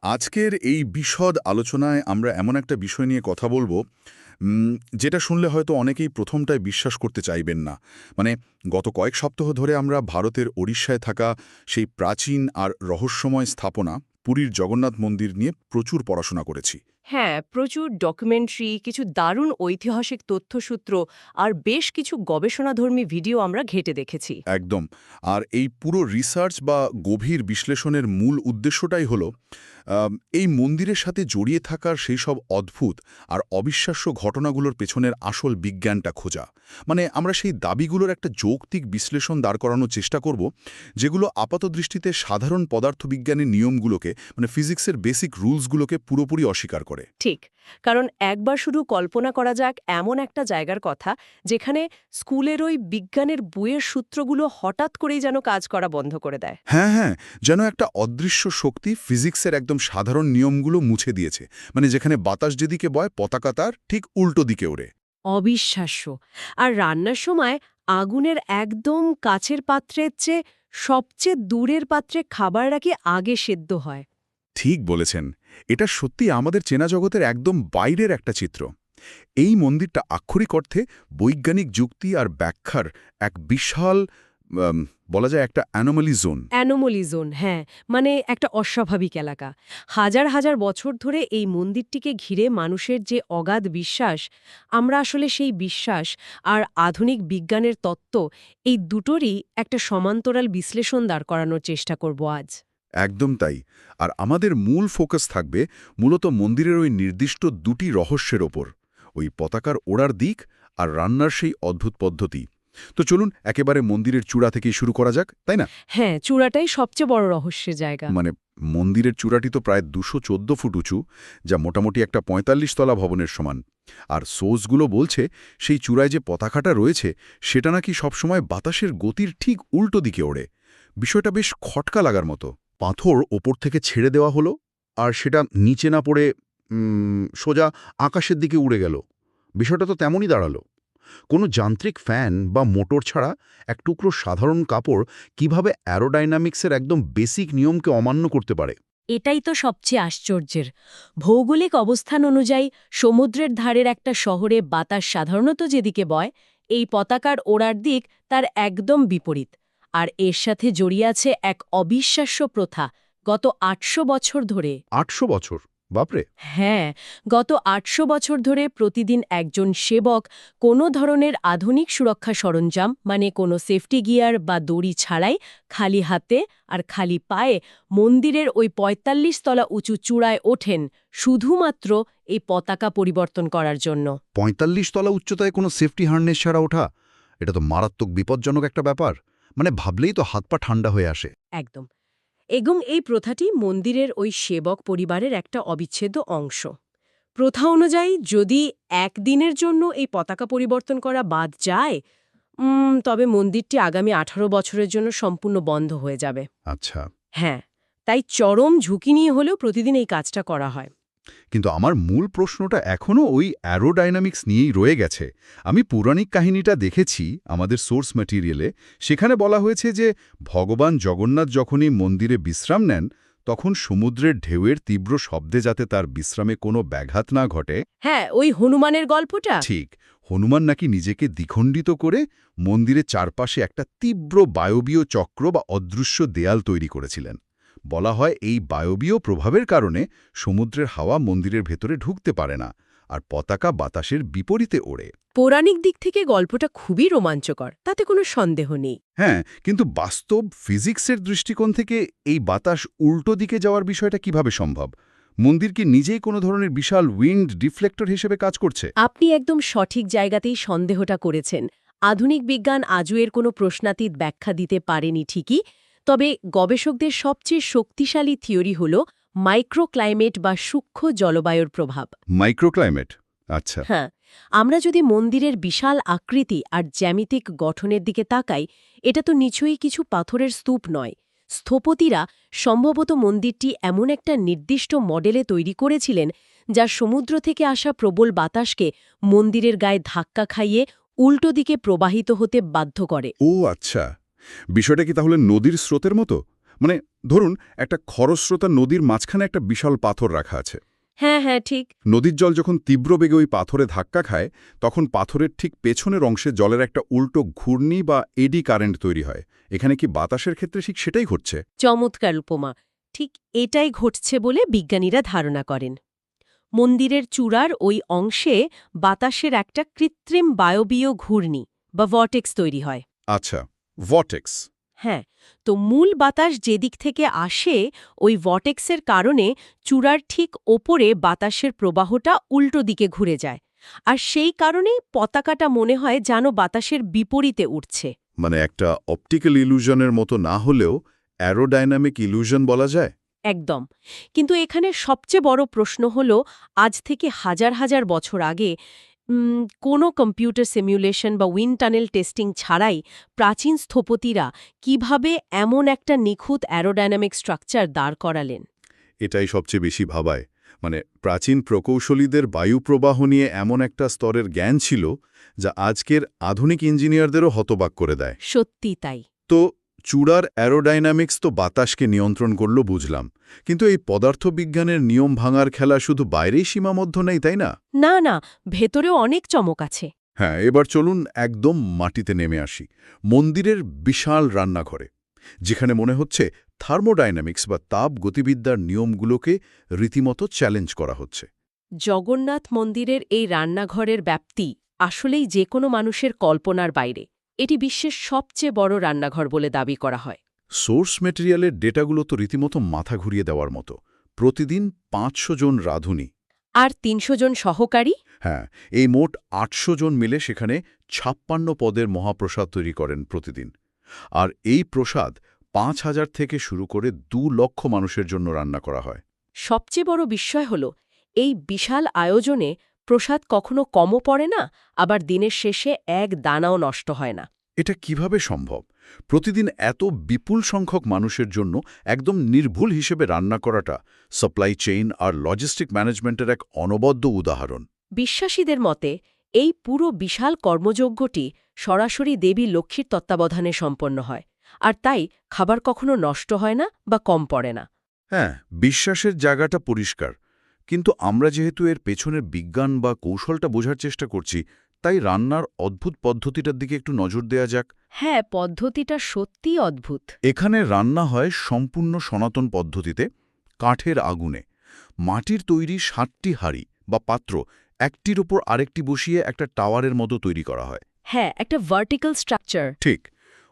আজকের এই বিশদ আলোচনায় আমরা এমন একটা বিষয় নিয়ে কথা বলবো যেটা শুনলে হয়তো অনেকেই প্রথমটায় বিশ্বাস করতে চাইবেন না। মানে গত কয়েক সপ্তাহ ধরে আমরা ভারতের ওড়িশায় থাকা সেই প্রাচীন আর রহস্যময় স্থাপনা পুরীর জগন্নাথ মন্দির নিয়ে প্রচুর পড়াশোনা করেছি। হ্যাঁ, প্রচুর ডকুমেন্টারি, কিছু দারুণ ঐতিহাসিক তথ্যসূত্র আর বেশ কিছু গবেষণাধর্মী ভিডিও আমরা ঘেঁটে দেখেছি। একদম। আর এই পুরো রিসার্চ বা গভীর বিশ্লেষণের মূল উদ্দেশ্যটাই হলো এই মন্দিরের সাথে জড়িয়ে থাকার সেই সব অদ্ভুত আর অবিশ্বাস্য ঘটনাগুলোর পেছনের আসল বিজ্ঞানটা খোঁজা। মানে আমরা সেই দাবিগুলোর একটা যৌক্তিক বিশ্লেষণ দাঁড় করানোর চেষ্টা করব, যেগুলো আপাতদৃষ্টিতে সাধারণ পদার্থবিজ্ঞানের নিয়মগুলোকে, মানে ফিজিক্সের বেসিক রুলসগুলোকে পুরোপুরি অস্বীকার করে। ঠিক, কারণ একবার শুধু কল্পনা করা যাক এমন একটা জায়গার কথা যেখানে স্কুলের ওই বিজ্ঞানের বইয়ের সূত্রগুলো হঠাৎ করেই যেন কাজ করা বন্ধ করে দেয়। হ্যাঁ, হ্যাঁ, যেন একটা অদৃশ্য শক্তি ফিজিক্সের একদম সাধারণ নিয়মগুলো মুছে দিয়েছে। মানে যেখানে বাতাস যেদিকে বয়, পতাকা তার ঠিক উল্টো দিকে ওড়ে। অবিশ্বাস্য। আর রান্নার সময় আগুনের একদম কাছের পাত্রের চেয়ে সবচেয়ে দূরের পাত্রে খাবার রাখি আগে সেদ্ধ হয়। ঠিক বলেছেন। এটা সত্যি আমাদের চেনা জগতের একদম বাইরের একটা চিত্র। এই মন্দিরটা আক্ষরিক অর্থে বৈজ্ঞানিক যুক্তি আর ব্যাখ্যার এক বিশাল, বলা যায় একটা অ্যানোমালি জোন। অ্যানোমলি জোন, হ্যাঁ, মানে একটা অস্বাভাবিক এলাকা। হাজার হাজার বছর ধরে এই মন্দিরটিকে ঘিরে মানুষের যে অগাধ বিশ্বাস, আমরা আসলে সেই বিশ্বাস আর আধুনিক বিজ্ঞানের তত্ত্ব, এই দুটোরই একটা সমান্তরাল বিশ্লেষণ দাঁড় করানোর চেষ্টা করব আজ। একদম তাই। আর আমাদের মূল ফোকাস থাকবে মূলত মন্দিরের ওই নির্দিষ্ট দুটি রহস্যের ওপর, ওই পতাকার ওড়ার দিক আর রান্নার সেই অদ্ভুত পদ্ধতি। তো চলুন একেবারে মন্দিরের চূড়া থেকেই শুরু করা যাক, তাই না? হ্যাঁ, চূড়াটাই সবচেয়ে বড় রহস্যের জায়গা। মানে মন্দিরের চূড়াটি তো প্রায় ২১৪ ফুট উঁচু, যা মোটামুটি একটা ৪৫ তলা ভবনের সমান। আর সোর্সগুলো বলছে সেই চূড়ায় যে পতাকাটা রয়েছে সেটা নাকি সবসময় বাতাসের গতির ঠিক উল্টো দিকে ওড়ে। বিষয়টা বেশ খটকা লাগার মতো। পাথর ওপর থেকে ছেড়ে দেওয়া হলো আর সেটা নিচে না পড়ে সোজা আকাশের দিকে উড়ে গেল। বিষয়টা তো তেমনই দাঁড়ালো। কোনো যান্ত্রিক ফ্যান বা মোটর ছাড়া এক টুকরো সাধারণ কাপড় কিভাবে অ্যারোডাইনামিক্সের একদম বেসিক নিয়মকে অমান্য করতে পারে? এটাই তো সবচেয়ে আশ্চর্যের। ভৌগোলিক অবস্থান অনুযায়ী সমুদ্রের ধারের একটা শহরে বাতাস সাধারণত যেদিকে বয়, এই পতাকার ওড়ার দিক তার একদম বিপরীত। আর এর সাথে জড়িয়ে আছে এক অবিশ্বাস্য প্রথা গত ৮০০ বছর ধরে। ৮০০ বছর? বাপরে! হ্যাঁ, গত ৮০০ বছর ধরে প্রতিদিন একজন সেবক কোনো ধরনের আধুনিক সুরক্ষা সরঞ্জাম, মানে কোনো সেফটি গিয়ার বা দড়ি ছাড়াই, খালি হাতে আর খালি পায়ে মন্দিরের ওই ৪৫ তলা উঁচু চূড়ায় ওঠেন, শুধুমাত্র এই পতাকা পরিবর্তন করার জন্য। ৪৫ তলা উচ্চতায় কোনো সেফটি হার্নেস ছাড়া ওঠা? এটা তো মারাত্মক বিপজ্জনক একটা ব্যাপার। মানে ভাবলেই তো হাত পা ঠান্ডা হয়ে আসে। একদম। এবং এই প্রথাটি মন্দিরের ওই সেবক পরিবারের একটা অবিচ্ছেদ্য অংশ। প্রথা অনুযায়ী যদি একদিনের জন্য এই পতাকা পরিবর্তন করা বাদ যায়, তবে মন্দিরটি আগামী ১৮ বছরের জন্য সম্পূর্ণ বন্ধ হয়ে যাবে। আচ্ছা। হ্যাঁ, তাই চরম ঝুঁকি নিয়ে হলেও প্রতিদিন এই কাজটা করা হয়। কিন্তু আমার মূল প্রশ্নটা এখনও ওই অ্যারোডাইনামিক্স নিয়েই রয়ে গেছে। আমি পৌরাণিক কাহিনীটা দেখেছি আমাদের সোর্স ম্যাটেরিয়ালে। সেখানে বলা হয়েছে যে ভগবান জগন্নাথ যখনই মন্দিরে বিশ্রাম নেন, তখন সমুদ্রের ঢেউয়ের তীব্র শব্দে যাতে তার বিশ্রামে কোনো ব্যাঘাত না ঘটে। হ্যাঁ, ওই হনুমানের গল্পটা। ঠিক, হনুমান নাকি নিজেকে দ্বিখণ্ডিত করে মন্দিরের চারপাশে একটা তীব্র বায়বীয় চক্র বা অদৃশ্য দেয়াল তৈরি করেছিলেন। বলা হয় এই বায়বীয় প্রভাবের কারণে সমুদ্রের হাওয়া মন্দিরের ভেতরে ঢুকতে পারে না, আর পতাকা বাতাসের বিপরীতে ওড়ে। পৌরাণিক দিক থেকে গল্পটা খুবই রোমাঞ্চকর, তাতে কোনো সন্দেহ নেই। হ্যাঁ, কিন্তু বাস্তব ফিজিক্সের দৃষ্টিকোণ থেকে এই বাতাস উল্টো দিকে যাওয়ার বিষয়টা কিভাবে সম্ভব? মন্দির কি নিজেই কোনো ধরনের বিশাল উইন্ড ডিফ্লেক্টর হিসেবে কাজ করছে? আপনি একদম সঠিক জায়গাতেই সন্দেহটা করেছেন। আধুনিক বিজ্ঞান আজও এর কোনো প্রশ্নাতীত ব্যাখ্যা দিতে পারেনি ঠিকই, তবে গবেষকদের সবচেয়ে শক্তিশালী থিওরি হল মাইক্রোক্লাইমেট বা সূক্ষ্ম জলবায়ুর প্রভাব। মাইক্রোক্লাইমেট? আচ্ছা। হ্যাঁ, আমরা যদি মন্দিরের বিশাল আকৃতি আর জ্যামিতিক গঠনের দিকে তাকাই, এটা তো নিছয়ই কিছু পাথরের স্তূপ নয়। স্থপতিরা সম্ভবত মন্দিরটি এমন একটা নির্দিষ্ট মডেলে তৈরি করেছিলেন যা সমুদ্র থেকে আসা প্রবল বাতাসকে মন্দিরের গায়ে ধাক্কা খাইয়ে উল্টো দিকে প্রবাহিত হতে বাধ্য করে। ও আচ্ছা, বিষয়টা কি তাহলে নদীর স্রোতের মতো? মানে ধরুন একটা খরস্রোতা নদীর মাঝখানে একটা বিশাল পাথর রাখা আছে। হ্যাঁ হ্যাঁ ঠিক। নদীর জল যখন তীব্র বেগে ওই পাথরে ধাক্কা খায় তখন পাথরের ঠিক পেছনের অংশে জলের একটা উল্টো ঘূর্ণি বা এডি কারেন্ট তৈরি হয়। এখানে কি বাতাসের ক্ষেত্রে ঠিক সেটাই ঘটছে? চমৎকার উপমা। ঠিক এটাই ঘটছে বলে বিজ্ঞানীরা ধারণা করেন। মন্দিরের চূড়ার ওই অংশে বাতাসের একটা কৃত্রিম বায়বীয় ঘূর্ণি বা ভর্টেক্স তৈরি হয়। আচ্ছা, ভর্টেক্স। হ্যাঁ, তো মূল বাতাস যেদিক থেকে আসে ওই ভর্টেক্সের কারণে চূড়ার ঠিক ওপরে বাতাসের প্রবাহটা উল্টো দিকে ঘুরে যায়। আর সেই কারণেই পতাকাটা মনে হয় যেন বাতাসের বিপরীতে উঠছে। মানে একটা অপটিক্যাল ইলুশনের মতো না হলেও অ্যারোডাইনামিক ইলুশন বলা যায়। একদম। কিন্তু এখানে সবচেয়ে বড় প্রশ্ন হল, আজ থেকে হাজার হাজার বছর আগে কোনো কম্পিউটার সিমুলেশন বা উইন্ড টানেল টেস্টিং ছাড়াই প্রাচীন স্থপতিরা কিভাবে এমন একটা নিখুঁত অ্যারোডাইনামিক স্ট্রাকচার দাঁড় করালেন? এটাই সবচেয়ে বেশি ভাবায়। মানে প্রাচীন প্রকৌশলীদের বায়ুপ্রবাহ নিয়ে এমন একটা স্তরের জ্ঞান ছিল যা আজকের আধুনিক ইঞ্জিনিয়ারদেরও হতবাক করে দেয়। সত্যি তাই। তো চূড়ার অ্যারোডাইনামিক্স তো বাতাসকে নিয়ন্ত্রণ করল বুঝলাম, কিন্তু এই পদার্থবিজ্ঞানের নিয়ম ভাঙার খেলা শুধু বাইরেই সীমাবদ্ধ নেই, তাই না? না না, ভেতরেও অনেক চমক আছে। হ্যাঁ, এবার চলুন একদম মাটিতে নেমে আসি, মন্দিরের বিশাল রান্নাঘরে, যেখানে মনে হচ্ছে থার্মোডাইনামিক্স বা তাপ গতিবিদ্যার নিয়মগুলোকে রীতিমতো চ্যালেঞ্জ করা হচ্ছে। জগন্নাথ মন্দিরের এই রান্নাঘরের ব্যাপ্তি আসলেই যে কোনো মানুষের কল্পনার বাইরে। এটি বিশ্বের সবচেয়ে বড় রান্নাঘর বলে দাবি করা হয়। সোর্স ম্যাটেরিয়ালের ডেটাগুলো তো রীতিমতো মাথা ঘুরিয়ে দেওয়ার মতো। প্রতিদিন ৫০০ জন রাঁধুনি আর ৩০০ জন সহকারী। হ্যাঁ, এই মোট ৮০০ জন মিলে সেখানে ৫৬ পদের মহাপ্রসাদ তৈরি করেন প্রতিদিন। আর এই প্রসাদ ৫,০০০ থেকে শুরু করে ২ লক্ষ মানুষের জন্য রান্না করা হয়। সবচেয়ে বড় বিস্ময় হল, এই বিশাল আয়োজনে প্রসাদ কখনো কমও পড়ে না, আবার দিনের শেষে এক দানাও নষ্ট হয় না। এটা কিভাবে সম্ভব? প্রতিদিন এত বিপুল সংখ্যক মানুষের জন্য একদম নির্ভুল হিসেবে রান্না করাটা সাপ্লাই চেইন আর লজিস্টিক ম্যানেজমেন্টের এক অনবদ্য উদাহরণ। বিশ্বাসীদের মতে এই পুরো বিশাল কর্মযজ্ঞটি সরাসরি দেবী লক্ষ্মীর তত্ত্বাবধানে সম্পন্ন হয়, আর তাই খাবার কখনো নষ্ট হয় না বা কম পড়ে না। হ্যাঁ, বিশ্বাসের জায়গাটা পরিষ্কার, কিন্তু আমরা যেহেতু এর পেছনের বিজ্ঞান বা কৌশলটা বোঝার চেষ্টা করছি, তাই রান্নার অদ্ভুত পদ্ধতিটার দিকে একটু নজর দেয়া যাক। হ্যাঁ, পদ্ধতিটা সত্যিই অদ্ভুত। এখানে রান্না হয় সম্পূর্ণ সনাতন পদ্ধতিতে, কাঠের আগুনে। মাটির তৈরি ৭টি হাঁড়ি বা পাত্র একটির ওপর আরেকটি বসিয়ে একটা টাওয়ারের মতো তৈরি করা হয়। হ্যাঁ, একটা ভার্টিক্যাল স্ট্রাকচার। ঠিক।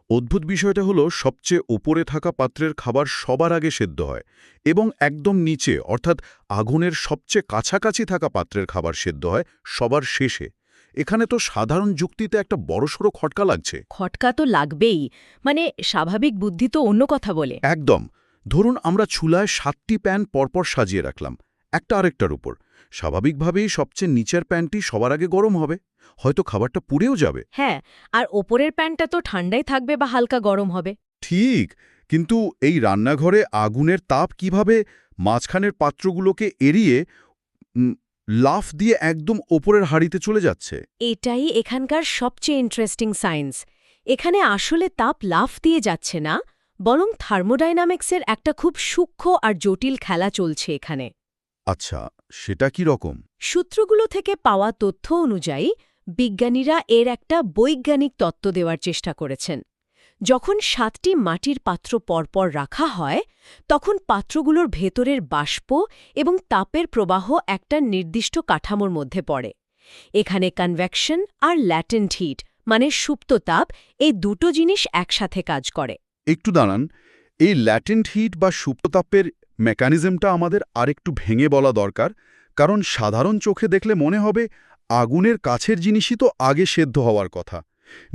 অদ্ভুত বিষয়টা হলো সবচেয়ে ওপরে থাকা পাত্রের খাবার সবার আগে সেদ্ধ হয় এবং একদম নিচে অর্থাৎ আগুনের সবচেয়ে কাছাকাছি থাকা পাত্রের খাবার সেদ্ধ হয় সবার শেষে। এখানে তো সাধারণ যুক্তিতে একটা বড়সড় খটকা লাগছে। খটকা তো লাগবেই, মানে স্বাভাবিক বুদ্ধি তো অন্য কথা বলে। একদম। ধরুন আমরা চুলায় ৭টি প্যান পরপর সাজিয়ে রাখলাম, একটা আরেকটার উপর। স্বাভাবিকভাবেই সবচেয়ে নিচের প্যানটি সবার আগে গরম হবে, হয়তো খাবারটা পুড়েও যাবে। হ্যাঁ, আর ওপরের প্যানটা তো ঠান্ডাই থাকবে বা হালকা গরম হবে। ঠিক, কিন্তু এই রান্নাঘরে আগুনের তাপ কিভাবে মাঝখানের পাত্রগুলোকে এড়িয়ে লাফ দিয়ে একদম ওপরের হাঁড়িতে চলে যাচ্ছে? এটাই এখানকার সবচেয়ে ইন্টারেস্টিং সায়েন্স। এখানে আসলে তাপ লাফ দিয়ে যাচ্ছে না, বরং থার্মোডাইনামিক্সের একটা খুব সূক্ষ্ম আর জটিল খেলা চলছে এখানে। আচ্ছা, সেটা কি রকম? সূত্রগুলো থেকে পাওয়া তথ্য অনুযায়ী বিজ্ঞানীরা এর একটা বৈজ্ঞানিক তত্ত্ব দেওয়ার চেষ্টা করেছেন। যখন ৭টি মাটির পাত্র পরপর রাখা হয়, তখন পাত্রগুলোর ভেতরের বাষ্প এবং তাপের প্রবাহ একটা নির্দিষ্ট কাঠামোর মধ্যে পড়ে। এখানে কনভেকশন আর ল্যাটেন্ট হিট মানে সুপ্ত তাপ, এই দুটো জিনিস একসাথে কাজ করে। একটু দাঁড়ান, এই ল্যাটেন্ট হিট বা সুপ্ততাপের মেকানিজমটা আমাদের আরেকটু ভেঙে বলা দরকার, কারণ সাধারণ চোখে দেখলে মনে হবে আগুনের কাছের জিনিসই তো আগে সেদ্ধ হওয়ার কথা।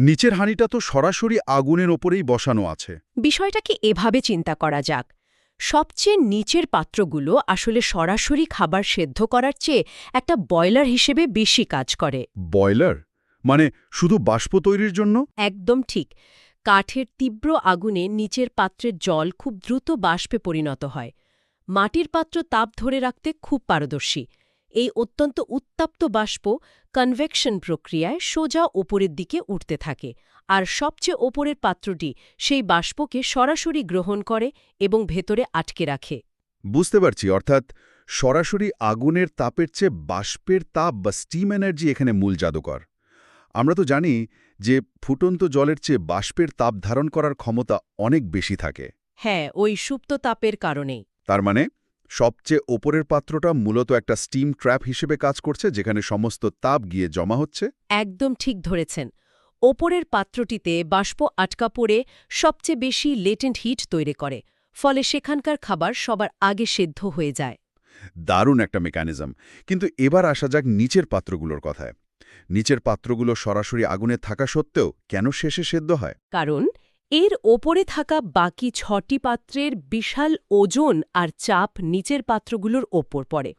নিচের হাঁড়িটা তো সরাসরি আগুনের ওপরেই বসানো আছে। বিষয়টাকে এভাবে চিন্তা করা যাক। সবচেয়ে নিচের পাত্রগুলো আসলে সরাসরি খাবার সেদ্ধ করার চেয়ে একটা বয়লার হিসেবে বেশি কাজ করে। বয়লার? মানে শুধু বাষ্প তৈরির জন্য? একদম ঠিক। কাঠের তীব্র আগুনে নিচের পাত্রের জল খুব দ্রুত বাষ্পে পরিণত হয়। মাটির পাত্র তাপ ধরে রাখতে খুব পারদর্শী। এই অত্যন্ত উত্তপ্ত বাষ্প কনভেকশন প্রক্রিয়ায় সোজা ওপরের দিকে উঠতে থাকে, আর সবচেয়ে ওপরের পাত্রটি সেই বাষ্পকে সরাসরি গ্রহণ করে এবং ভেতরে আটকে রাখে। বুঝতে পারছি, অর্থাৎ সরাসরি আগুনের তাপের চেয়ে বাষ্পের তাপ বা স্টিম এনার্জি এখানে মূল জাদুকর। আমরা তো জানি যে ফুটন্ত জলের চেয়ে বাষ্পের তাপ ধারণ করার ক্ষমতা অনেক বেশি থাকে। হ্যাঁ, ওই সুপ্ত তাপের কারণেই। তার মানে সবচেয়ে ওপরের পাত্রটা মূলত একটা স্টিম ট্র্যাপ হিসেবে কাজ করছে, যেখানে সমস্ত তাপ গিয়ে জমা হচ্ছে। একদম ঠিক ধরেছেন। ওপরের পাত্রটিতে বাষ্প আটকা পড়ে সবচেয়ে বেশি লেটেন্ট হিট তৈরি করে, ফলে সেখানকার খাবার সবার আগে সেদ্ধ হয়ে যায়। দারুণ একটা মেকানিজম। কিন্তু এবার আসা যাক নিচের পাত্রগুলোর কথায়। নিচের পাত্রগুলো সরাসরি আগুনে থাকা সত্ত্বেও কেন শেষে সেদ্ধ হয়? কারণ এর ওপরে থাকা বাকি ৬টি পাত্রের বিশাল ওজন আর চাপ নিচের পাত্রগুলোর ওপর পড়ে।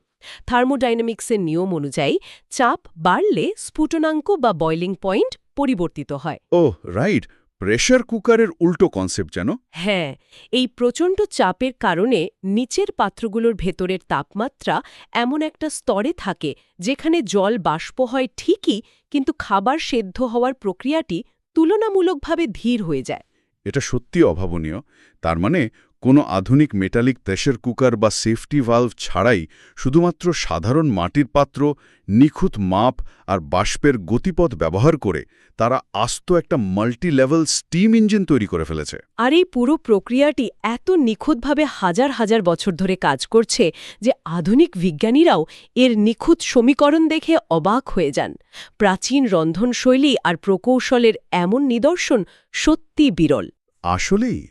থার্মোডাইনামিক্সের নিয়ম অনুযায়ী চাপ বাড়লে স্ফুটনাঙ্ক বা বয়লিং পয়েন্ট পরিবর্তিত হয়। ওহ রাইট, প্রেশার কুকারের উল্টো কনসেপ্ট যেন। হ্যাঁ, এই প্রচণ্ড চাপের কারণে নিচের পাত্রগুলোর ভেতরের তাপমাত্রা এমন একটা স্তরে থাকে যেখানে জল বাষ্প হয় ঠিকই, কিন্তু খাবার সেদ্ধ হওয়ার প্রক্রিয়াটি তুলনামূলকভাবে ধীর হয়ে যায়। এটা সত্যি অভাবনীয়। তার মানে কোনো আধুনিক মেটালিক প্রেশার কুকার বা সেফটি ভালভ ছাড়াই শুধুমাত্র সাধারণ মাটির পাত্র, নিখুঁত মাপ আর বাষ্পের গতিপথ ব্যবহার করে তারা আস্ত একটা মাল্টি লেভেল স্টিম ইঞ্জিন তৈরি করে ফেলেছে। আর এই পুরো প্রক্রিয়াটি এত নিখুঁতভাবে হাজার হাজার বছর ধরে কাজ করছে যে আধুনিক বিজ্ঞানীরাও এর নিখুঁত সমীকরণ দেখে অবাক হয়ে যান। প্রাচীন রন্ধনশৈলী আর প্রকৌশলের এমন নিদর্শন সত্যি বিরল। আসলেই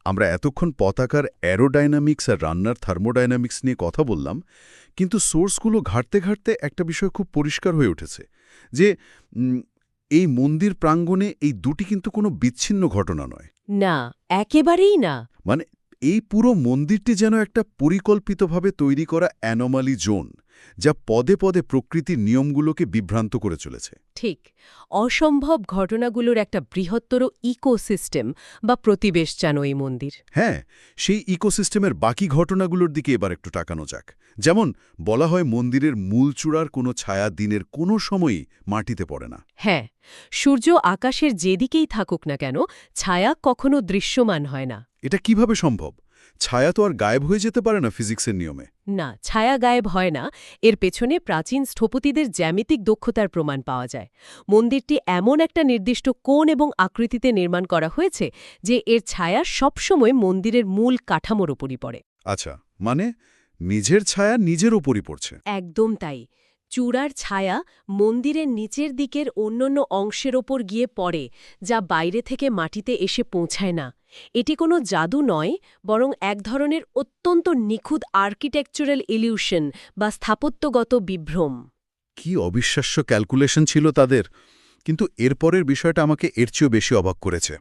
আমরা এতক্ষণ পতাকার অ্যারোডাইনামিক্স আর রান্নার থার্মোডাইনামিক্স নিয়ে কথা বললাম, কিন্তু সোর্সগুলো ঘাঁটতে ঘাঁটতে একটা বিষয় খুব পরিষ্কার হয়ে উঠেছে যে এই মন্দির প্রাঙ্গণে এই দুটি কিন্তু কোনো বিচ্ছিন্ন ঘটনা নয়। না, একেবারেই না। মানে এই পুরো মন্দিরটি যেন একটা পরিকল্পিতভাবে তৈরি করা অ্যানোমালি জোন, যা পদে পদে প্রকৃতির নিয়মগুলোকে বিভ্রান্ত করে চলেছে। ঠিক, অসম্ভব ঘটনাগুলোর একটা বৃহত্তর ইকোসিস্টেম বা প্রতিবেশ যেন এই মন্দির। হ্যাঁ, সেই ইকোসিস্টেমের বাকি ঘটনাগুলোর দিকে এবার একটু তাকানো যাক। যেমন বলা হয় মন্দিরের মূল চূড়ার কোনো ছায়া দিনের কোনো সময়ই মাটিতে পড়ে না। হ্যাঁ, সূর্য আকাশের যেদিকেই থাকুক না কেন, ছায়া কখনো দৃশ্যমান হয় না। এটা কিভাবে সম্ভব? ছায়া তো আর গায়েব হয়ে যেতে পারে না ফিজিক্সের নিয়মে। না, ছায়া গায়েব হয় না। এর পেছনে প্রাচীন স্থপতিদের জ্যামিতিক দক্ষতার প্রমাণ পাওয়া যায়। মন্দিরটি এমন একটা নির্দিষ্ট কোণ এবং আকৃতিতে নির্মাণ করা হয়েছে যে এর ছায়া সবসময় মন্দিরের মূল কাঠামোর উপরই পড়ে। আচ্ছা, মানে নিজের ছায়া নিজের ওপরই পড়ছে। একদম তাই। চূড়ার ছায়া মন্দিরের নিচের দিকের অন্যান্য অংশের ওপর গিয়ে পড়ে, যা বাইরে থেকে মাটিতে এসে পৌঁছায় না। এটি কোনো জাদু নয়, বরং এক ধরনের অত্যন্ত নিখুঁত আর্কিটেকচারাল ইলিউশন বা স্থাপত্যগত বিভ্রম। কি অবিশ্বাস্য ক্যালকুলেশন ছিল তাদের! কিন্তু এরপরের বিষয়টা আমাকে এর চেয়েও বেশি অবাক করেছে।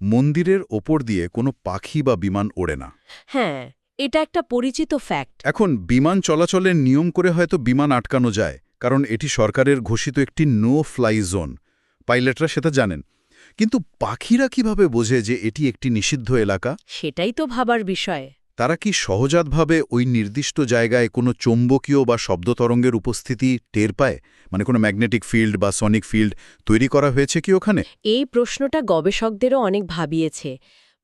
মন্দিরের ওপর দিয়ে কোনো পাখি বা বিমান ওড়ে না। হ্যাঁ, এটা একটা পরিচিত ফ্যাক্ট। এখন বিমান চলাচলের নিয়ম করে হয়তো বিমান আটকানো যায়, কারণ এটি সরকারের ঘোষিত একটি নো ফ্লাই জোন। পাইলটরা সেটা জানেন। কিন্তু পাখিরা কিভাবে বোঝে যে এটি একটি নিষিদ্ধ এলাকা? সেটাই তো ভাবার বিষয়। তারা কি সহজাতভাবে ওই নির্দিষ্ট জায়গায় কোনো চৌম্বকীয় বা শব্দতরঙ্গের উপস্থিতি টের পায়? মানে কোনো ম্যাগনেটিক ফিল্ড বা সনিক ফিল্ড তৈরি করা হয়েছে কি ওখানে? এই প্রশ্নটা গবেষকদেরও অনেক ভাবিয়েছে।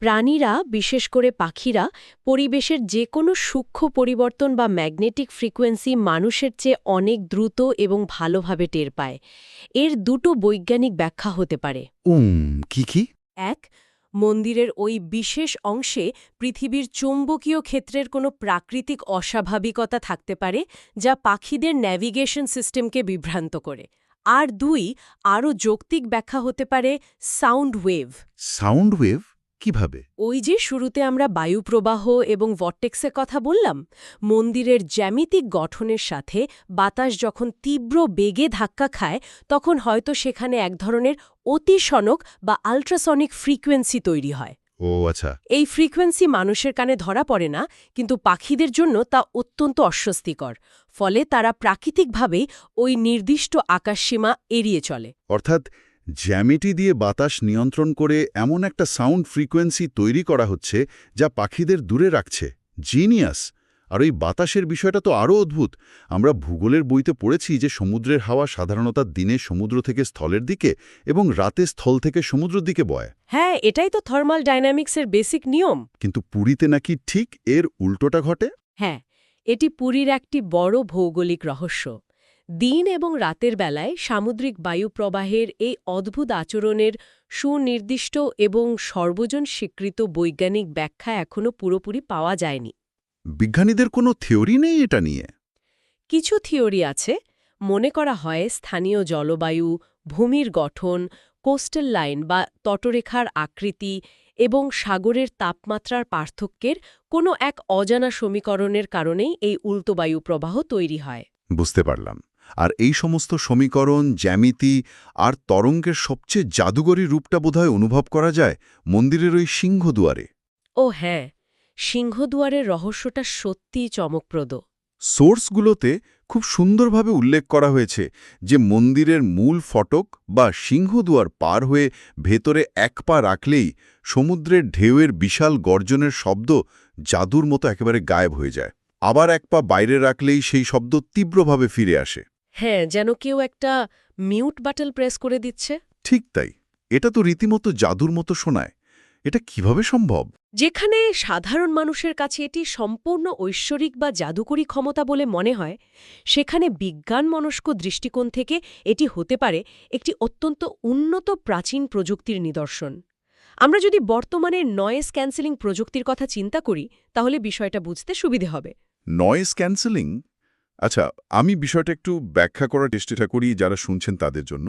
প্রাণীরা, বিশেষ করে পাখিরা, পরিবেশের যে কোনো সূক্ষ্ম পরিবর্তন বা ম্যাগনেটিক ফ্রিকোয়েন্সি মানুষের চেয়ে অনেক দ্রুত এবং ভালোভাবে টের পায়। এর দুটো বৈজ্ঞানিক ব্যাখ্যা হতে পারে। কি? এক, মন্দিরের ওই বিশেষ অংশে পৃথিবীর চৌম্বকীয় ক্ষেত্রের কোনো প্রাকৃতিক অস্বাভাবিকতা থাকতে পারে, যা পাখিদের ন্যাভিগেশন সিস্টেমকে বিভ্রান্ত করে। আর দুই, আরও যৌক্তিক ব্যাখ্যা হতে পারে সাউন্ড ওয়েভ। Sound wave? কিভাবে? ওই যে শুরুতে আমরা বায়ুপ্রবাহ এবং ভর্টেক্সের কথা বললাম, মন্দিরের জ্যামিতিক গঠনের সাথে বাতাস যখন তীব্র বেগে ধাক্কা খায়, তখন হয়তো সেখানে এক ধরনের অতিসনক বা আল্ট্রাসনিক ফ্রিকোয়েন্সি তৈরি হয়। ও আচ্ছা। এই ফ্রিকোয়েন্সি মানুষের কানে ধরা পড়ে না, কিন্তু পাখিদের জন্য তা অত্যন্ত অস্বস্তিকর। ফলে তারা প্রাকৃতিকভাবেই ওই নির্দিষ্ট আকাশসীমা এড়িয়ে চলে। অর্থাৎ জ্যামিতি দিয়ে বাতাস নিয়ন্ত্রণ করে এমন একটা সাউন্ড ফ্রিকোয়েন্সি তৈরি করা হচ্ছে যা পাখিদের দূরে রাখছে। জিনিয়াস! আর ওই বাতাসের বিষয়টা তো আরও অদ্ভুত। আমরা ভূগোলের বইতে পড়েছি যে সমুদ্রের হাওয়া সাধারণত দিনে সমুদ্র থেকে স্থলের দিকে এবং রাতে স্থল থেকে সমুদ্রের দিকে বয়। হ্যাঁ, এটাই তো থার্মাল ডায়নামিক্সের বেসিক নিয়ম। কিন্তু পুরীতে নাকি ঠিক এর উল্টোটা ঘটে। হ্যাঁ, এটি পুরীর একটি বড় ভৌগোলিক রহস্য। দিন এবং রাতের বেলায় সামুদ্রিক বায়ু প্রবাহের এই অদ্ভুত আচরণের সুনির্দিষ্ট এবং সর্বজন স্বীকৃত বৈজ্ঞানিক ব্যাখ্যা এখনও পুরোপুরি পাওয়া যায়নি। বিজ্ঞানীদের কোনো থিওরি নেই এটা নিয়ে? কিছু থিওরি আছে। মনে করা হয় স্থানীয় জলবায়ু, ভূমির গঠন, কোস্টাল লাইন বা তটরেখার আকৃতি এবং সাগরের তাপমাত্রার পার্থক্যের কোনো এক অজানা সমীকরণের কারণেই এই উল্টো বায়ু প্রবাহ তৈরি হয়। বুঝতে পারলাম। আর এই সমস্ত সমীকরণ, জ্যামিতি আর তরঙ্গের সবচেয়ে জাদুকরী রূপটা বোধহয় অনুভব করা যায় মন্দিরের ওই সিংহদুয়ারে। ও হ্যাঁ, সিংহদুয়ারের রহস্যটা সত্যিই চমকপ্রদ। সোর্সগুলোতে খুব সুন্দরভাবে উল্লেখ করা হয়েছে যে মন্দিরের মূল ফটক বা সিংহদুয়ার পার হয়ে ভেতরে এক পা রাখলেই সমুদ্রের ঢেউয়ের বিশাল গর্জনের শব্দ জাদুর মতো একেবারে গায়েব হয়ে যায়। আবার এক পা বাইরে রাখলেই সেই শব্দ তীব্রভাবে ফিরে আসে। হ্যাঁ, যেন কেউ একটা মিউট বাটন প্রেস করে দিচ্ছে। ঠিক তাই। এটা তো রীতিমতো জাদুর মতো শোনায়। এটা কিভাবে সম্ভব? যেখানে সাধারণ মানুষের কাছে এটি সম্পূর্ণ ঐশ্বরিক বা জাদুকরী ক্ষমতা বলে মনে হয়, সেখানে বিজ্ঞানমনস্ক দৃষ্টিকোণ থেকে এটি হতে পারে একটি অত্যন্ত উন্নত প্রাচীন প্রযুক্তির নিদর্শন। আমরা যদি বর্তমানে নয়েজ ক্যান্সেলিং প্রযুক্তির কথা চিন্তা করি, তাহলে বিষয়টা বুঝতে সুবিধে হবে। Noise cancelling? আচ্ছা, আমি বিষয়টা একটু ব্যাখ্যা করার চেষ্টা করি যারা শুনছেন তাদের জন্য।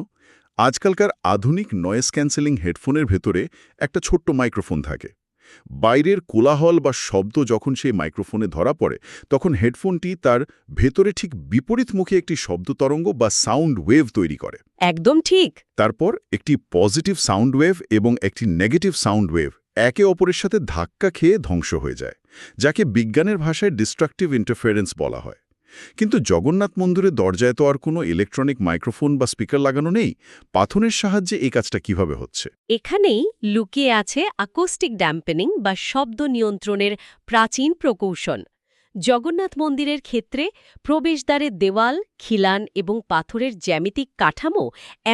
আজকালকার আধুনিক নয়েজ ক্যান্সেলিং হেডফোনের ভেতরে একটা ছোট্ট মাইক্রোফোন থাকে। বাইরের কোলাহল বা শব্দ যখন সেই মাইক্রোফোনে ধরা পড়ে, তখন হেডফোনটি তার ভেতরে ঠিক বিপরীতমুখী একটি শব্দ তরঙ্গ বা সাউন্ড ওয়েভ তৈরি করে। একদম ঠিক। তারপর একটি পজিটিভ সাউন্ড ওয়েভ এবং একটি নেগেটিভ সাউন্ড ওয়েভ একে অপরের সাথে ধাক্কা খেয়ে ধ্বংস হয়ে যায়, যাকে বিজ্ঞানের ভাষায় ডিস্ট্রাকটিভ ইন্টারফারেন্স বলা হয়। কিন্তু জগন্নাথ মন্দিরের দরজায় তো আর কোনো ইলেকট্রনিক মাইক্রোফোন বা স্পিকার লাগানো নেই। পাথনের সাহায্যে এই কাজটা কিভাবে হচ্ছে? এখানেই লুকিয়ে আছে অ্যাকোস্টিক ড্যাম্পেনিং বা শব্দ নিয়ন্ত্রণের প্রাচীন প্রকৌশল। জগন্নাথ মন্দিরের ক্ষেত্রে প্রবেশদ্বারের দেওয়াল, খিলান এবং পাথরের জ্যামিতিক কাঠামো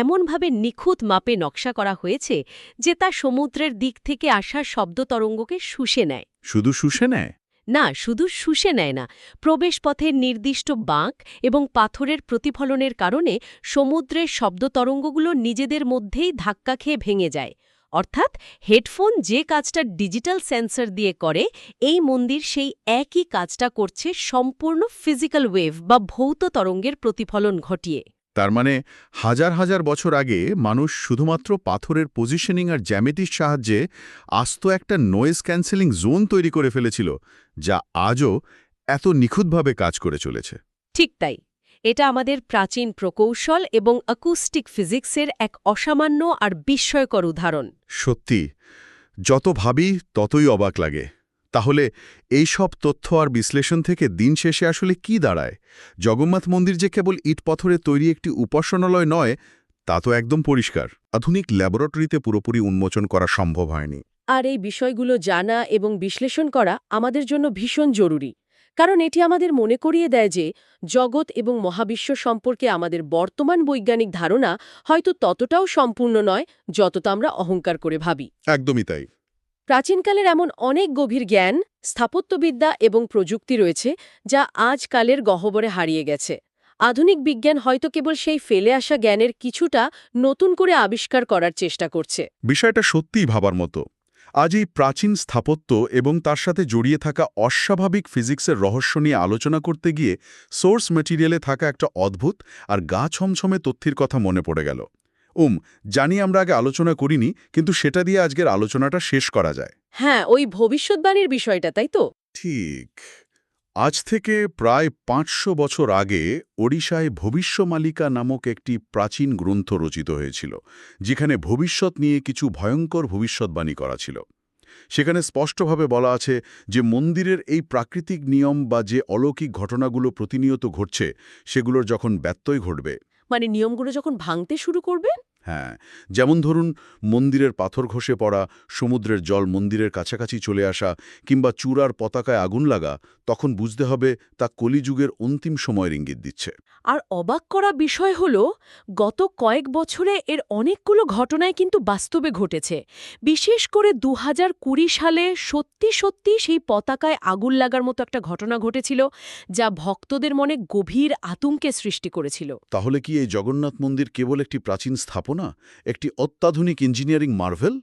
এমনভাবে নিখুঁত মাপে নকশা করা হয়েছে যে তা সমুদ্রের দিক থেকে আসা শব্দ তরঙ্গকে শুষে নেয়। শুধু শুষে নেয়? না, শুধু শুষে নেয় না, প্রবেশপথের নির্দিষ্ট বাঁক এবং পাথরের প্রতিফলনের কারণে সমুদ্রের শব্দ তরঙ্গগুলো নিজেদের মধ্যেই ধাক্কা খেয়ে ভেঙে যায়। অর্থাৎ হেডফোন যে কাজটা ডিজিটাল সেন্সর দিয়ে করে, এই মন্দির সেই একই কাজটা করছে সম্পূর্ণ ফিজিক্যাল ওয়েভ বা ভৌত তরঙ্গের প্রতিফলন ঘটিয়ে। তার মানে হাজার হাজার বছর আগে মানুষ শুধুমাত্র পাথরের পজিশনিং আর জ্যামিতির সাহায্যে আস্ত একটা নয়েজ ক্যান্সেলিং জোন তৈরি করে ফেলেছিল, যা আজও এত নিখুঁতভাবে কাজ করে চলেছে। ঠিক তাই। এটা আমাদের প্রাচীন প্রকৌশল এবং অ্যাকুস্টিক ফিজিক্সের এক অসামান্য আর বিস্ময়কর উদাহরণ। সত্যি, যত ভাবি ততই অবাক লাগে। তাহলে এই সব তথ্য আর বিশ্লেষণ থেকে দিন শেষে আসলে কি দাঁড়ায়? জগন্নাথ মন্দির যে কেবল ইট পাথরে তৈরি একটি উপাসনালয় নয়, তা তো একদম পরিষ্কার। আধুনিক ল্যাবরেটরিতে পুরোপুরি উন্মোচন করা সম্ভব হয়নি। আর এই বিষয়গুলো জানা এবং বিশ্লেষণ করা আমাদের জন্য ভীষণ জরুরি, কারণ এটি আমাদের মনে করিয়ে দেয় যে জগৎ এবং মহাবিশ্ব সম্পর্কে আমাদের বর্তমান বৈজ্ঞানিক ধারণা হয়তো ততটাও সম্পূর্ণ নয় যতটা আমরা অহংকার করে ভাবি। একদমই তাই। প্রাচীনকালের এমন অনেক গভীর জ্ঞান, স্থাপত্যবিদ্যা এবং প্রযুক্তি রয়েছে যা আজকালের গহ্বরে হারিয়ে গেছে। আধুনিক বিজ্ঞান হয়তো কেবল সেই ফেলে আসা জ্ঞানের কিছুটা নতুন করে আবিষ্কার করার চেষ্টা করছে। বিষয়টা সত্যিই ভাবার মতো। আজ এই প্রাচীন স্থাপত্য এবং তার সাথে জড়িয়ে থাকা অস্বাভাবিক ফিজিক্সের রহস্য নিয়ে আলোচনা করতে গিয়ে সোর্স ম্যাটেরিয়ালে থাকা একটা অদ্ভুত আর গা ছমছমে তথ্যের কথা মনে পড়ে গেল। জানি আমরা আগে আলোচনা করিনি, কিন্তু সেটা দিয়ে আজকের আলোচনাটা শেষ করা যায়। হ্যাঁ, ওই ভবিষ্যৎবাণীর বিষয়টা, তাই তো? ঠিক। আজ থেকে প্রায় ৫০০ বছর আগে ওড়িশায় ভবিষ্যমালিকা নামক একটি প্রাচীন গ্রন্থ রচিত হয়েছিল, যেখানে ভবিষ্যৎ নিয়ে কিছু ভয়ঙ্কর ভবিষ্যৎবাণী করা ছিল। সেখানে স্পষ্টভাবে বলা আছে যে মন্দিরের এই প্রাকৃতিক নিয়ম বা যে অলৌকিক ঘটনাগুলো প্রতিনিয়ত ঘটছে, সেগুলোর যখন ব্যত্যয় ঘটবে, মানে নিয়মগুলো যখন ভাঙতে শুরু করবে, হ্যাঁ, যেমন ধরুন মন্দিরের পাথর ঘষে পড়া, সমুদ্রের জল মন্দিরের কাছাকাছি চলে আসা কিংবা চূড়ার পতাকায় আগুন লাগা, তখন বুঝতে হবে তা কলিযুগের অন্তিম সময়ের ইঙ্গিত দিচ্ছে। আর অবাক করা বিষয় হল গত কয়েক বছরে এর অনেকগুলো ঘটনায় কিন্তু বাস্তবে ঘটেছে। বিশেষ করে 2020 সালে সত্যি সত্যি সেই পতাকায় আগুন লাগার মতো একটা ঘটনা ঘটেছিল, যা ভক্তদের মনে গভীর আতঙ্কের সৃষ্টি করেছিল। তাহলে কি এই জগন্নাথ মন্দির কেবল একটি প্রাচীন স্থাপনা, একটি অত্যাধুনিক ইঞ্জিনিয়ারিং মার্ভেল,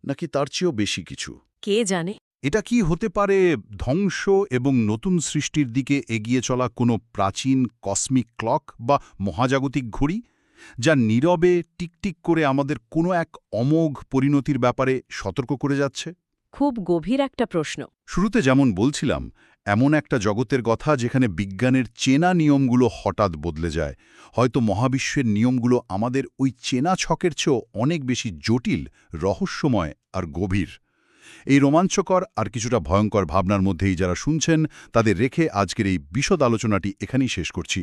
নাকি তার চেয়েও বেশি কিছু? কে জানে। এটা কি হতে পারে ধ্বংস এবং নতুন সৃষ্টির দিকে এগিয়ে চলা কোনো প্রাচীন কসমিক ক্লক বা মহাজাগতিক ঘড়ি, যা নীরবে টিকটিক করে আমাদের কোনো এক অমোঘ পরিণতির ব্যাপারে সতর্ক করে যাচ্ছে? খুব গভীর একটা প্রশ্ন। শুরুতে যেমন বলছিলাম, এমন একটা জগতের কথা যেখানে বিজ্ঞানের চেনা নিয়মগুলো হঠাৎ বদলে যায়। হয়তো মহাবিশ্বের নিয়মগুলো আমাদের ওই চেনা ছকের চেয়েও অনেক বেশি জটিল, রহস্যময় আর গভীর। এই রোমাঞ্চকর আর কিছুটা ভয়ঙ্কর ভাবনার মধ্যেই যারা শুনছেন, তাদের রেখে আজকের এই বিশদ আলোচনাটি এখানেই শেষ করছি।